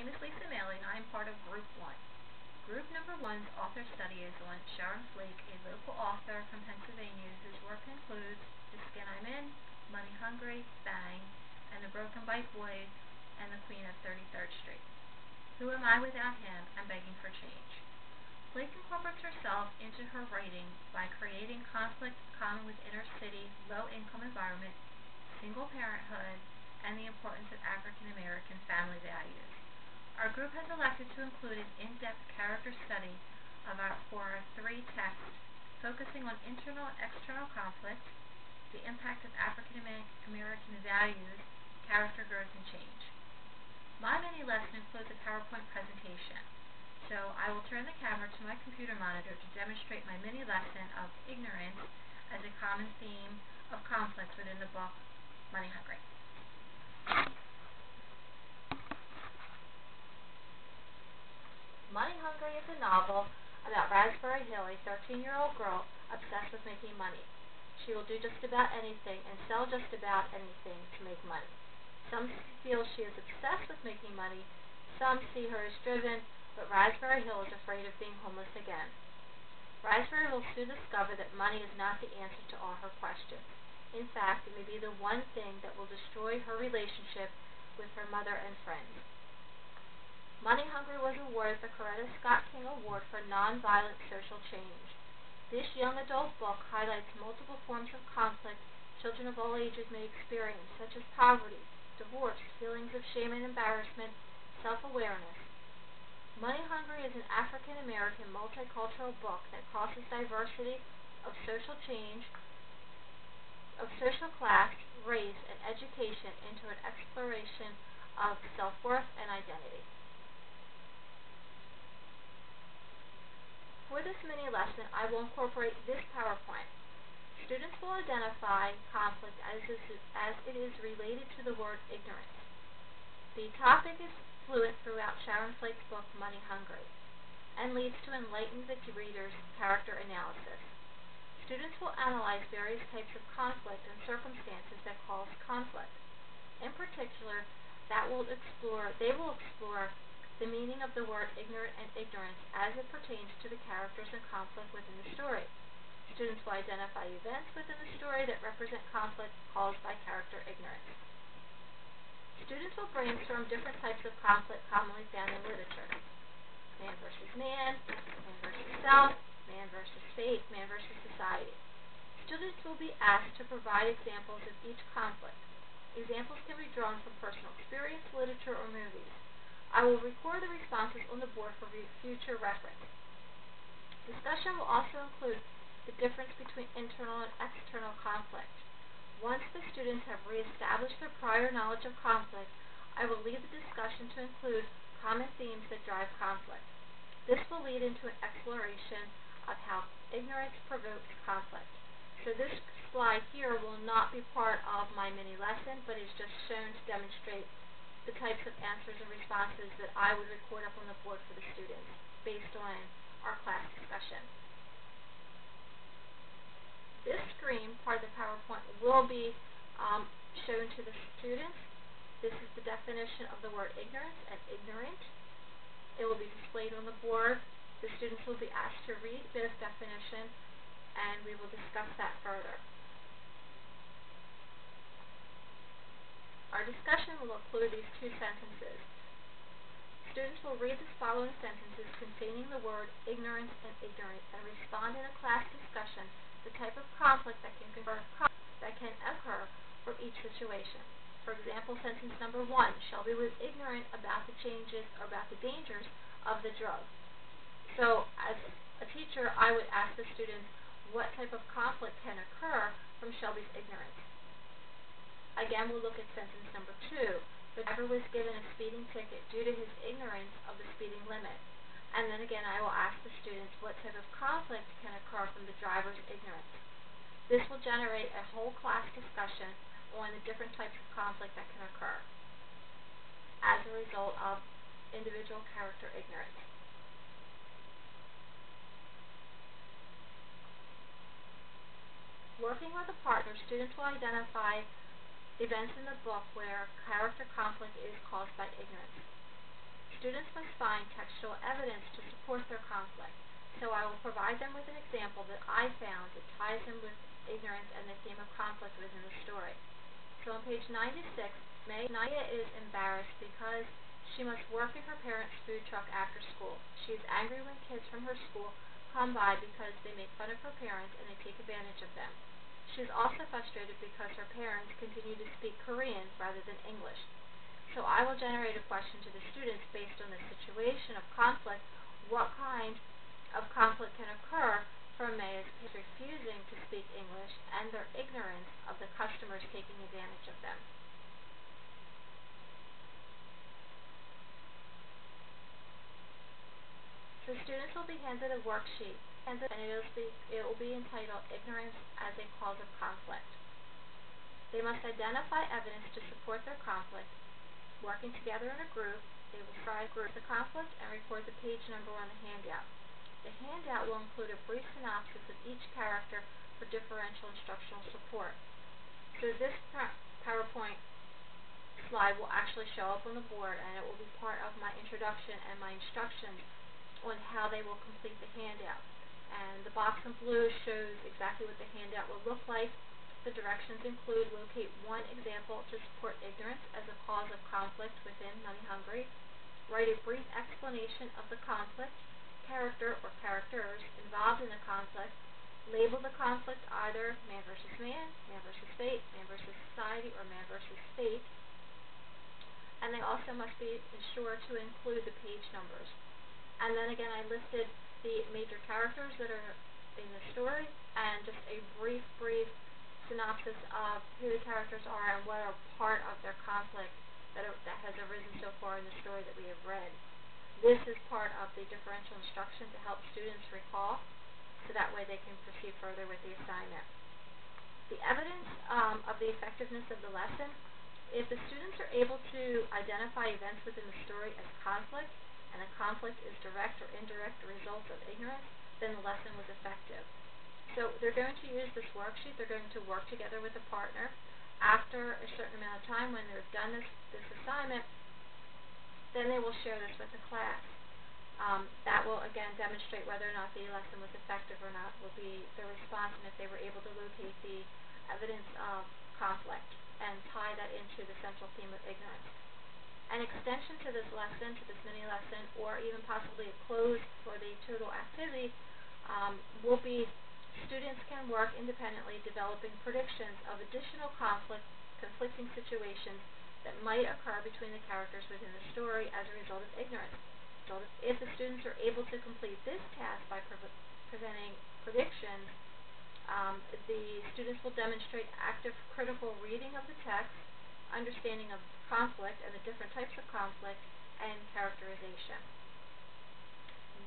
name is Lisa Maley, and I am part of Group 1. Group number 1's author study is on Sharon Flake, a local author from Pennsylvania whose work includes The Skin I'm In, Money Hungry, Bang, and The Broken Bike Boys, and The Queen of 33rd Street. Who am I without him? I'm begging for change. Flake incorporates herself into her writing by creating conflict common with inner city, low-income environment, single parenthood, and the importance of African American family values. Our group has elected to include an in-depth character study for our 3 texts focusing on internal and external conflict, the impact of African American values, character growth, and change. My mini lesson includes a PowerPoint presentation, so I will turn the camera to my computer monitor to demonstrate my mini lesson of ignorance as a common theme of conflict within the book Money Hungry. Money Hungry is a novel about Raspberry Hill, a 13-year-old girl obsessed with making money. She will do just about anything and sell just about anything to make money. Some feel she is obsessed with making money, some see her as driven, but Raspberry Hill is afraid of being homeless again. Raspberry will soon discover that money is not the answer to all her questions. In fact, it may be the one thing that will destroy her relationship with her mother and friends. Money Hungry was awarded the Coretta Scott King Award for Nonviolent Social Change. This young adult book highlights multiple forms of conflict children of all ages may experience, such as poverty, divorce, feelings of shame and embarrassment, self-awareness. Money Hungry is an African American multicultural book that crosses diversity of social change, of social class, race, and education into an exploration of self-worth and identity. For this mini lesson, I will incorporate this PowerPoint. Students will identify conflict as it is related to the word ignorance. The topic is fluent throughout Sharon Flake's book, Money Hungry, and leads to enlighten the reader's character analysis. Students will analyze various types of conflict and circumstances that cause conflict. In particular, they will explore the meaning of the word ignorant and ignorance as it pertains to the characters and conflict within the story. Students will identify events within the story that represent conflict caused by character ignorance. Students will brainstorm different types of conflict commonly found in literature. Man versus man versus self, man versus fate, man versus society. Students will be asked to provide examples of each conflict. Examples can be drawn from personal experience, literature, or movies. I will record the responses on the board for future reference. Discussion will also include the difference between internal and external conflict. Once the students have reestablished their prior knowledge of conflict, I will lead the discussion to include common themes that drive conflict. This will lead into an exploration of how ignorance provokes conflict. So this slide here will not be part of my mini lesson, but is just shown to demonstrate the types of answers and responses that I would record up on the board for the students based on our class discussion. This screen, part of the PowerPoint, will be shown to the students. This is the definition of the word ignorance and ignorant. It will be displayed on the board. The students will be asked to read this definition, and we will discuss that further. Our discussion will include these 2 sentences. Students will read the following sentences containing the word ignorance and ignorant and respond in a class discussion the type of conflict that can occur from each situation. For example, sentence number 1, Shelby was ignorant about the changes or about the dangers of the drug. So as a teacher, I would ask the students what type of conflict can occur from Shelby's ignorance. Again, we'll look at sentence number 2. The driver was given a speeding ticket due to his ignorance of the speeding limit. And then again, I will ask the students what type of conflict can occur from the driver's ignorance. This will generate a whole class discussion on the different types of conflict that can occur as a result of individual character ignorance. Working with a partner, students will identify events in the book where character conflict is caused by ignorance. Students must find textual evidence to support their conflict. So I will provide them with an example that I found that ties in with ignorance and the theme of conflict within the story. So on page 96, Maya is embarrassed because she must work in her parents' food truck after school. She is angry when kids from her school come by because they make fun of her parents and they take advantage of them. She is also frustrated because her parents continue to speak Korean rather than English. So I will generate a question to the students based on the situation of conflict. What kind of conflict can occur from Maya's parents refusing to speak English and their ignorance of the customers taking advantage of them? So students will be handed a worksheet, and it will be entitled Ignorance as a Cause of Conflict. They must identify evidence to support their conflict. Working together in a group, they will try to group the conflict and record the page number on the handout. The handout will include a brief synopsis of each character for differential instructional support. So this PowerPoint slide will actually show up on the board, and it will be part of my introduction and my instructions on how they will complete the handout. And the box in blue shows exactly what the handout will look like. The directions include locate one example to support ignorance as a cause of conflict within Money Hungry, write a brief explanation of the conflict, character or characters involved in the conflict, label the conflict either man versus man, man versus fate, man versus society, or man versus fate, and they also must be sure to include the page numbers. And then again, I listed the major characters that are in the story and just a brief synopsis of who the characters are and what are part of their conflict that has arisen so far in the story that we have read. This is part of the differential instruction to help students recall, so that way they can proceed further with the assignment. The evidence of the effectiveness of the lesson: if the students are able to identify events within the story as conflict, and the conflict is direct or indirect results of ignorance, then the lesson was effective. So they're going to use this worksheet. They're going to work together with a partner. After a certain amount of time, when they're done this assignment, then they will share this with the class. That will, again, demonstrate whether or not the lesson was effective or not, will be the response, and if they were able to locate the evidence of conflict and tie that into the central theme of ignorance. An extension to this lesson, to this mini lesson, or even possibly a close for the total activity, will be students can work independently developing predictions of additional conflicting situations that might occur between the characters within the story as a result of ignorance. If the students are able to complete this task by presenting predictions, the students will demonstrate active critical reading of the text, understanding of conflict and the different types of conflict, and characterization.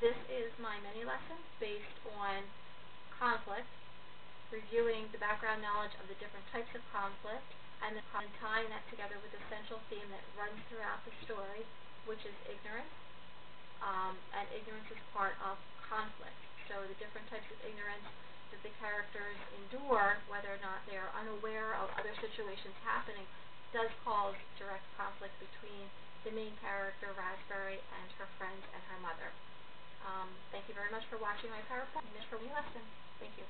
This is my mini lesson based on conflict, reviewing the background knowledge of the different types of conflict, and then tying that together with the central theme that runs throughout the story, which is ignorance. And ignorance is part of conflict. So the different types of ignorance that the characters endure, whether or not they are unaware of other situations happening, does cause direct conflict between the main character, Raspberry, and her friends and her mother. Thank you very much for watching my PowerPoint lesson. Thank you.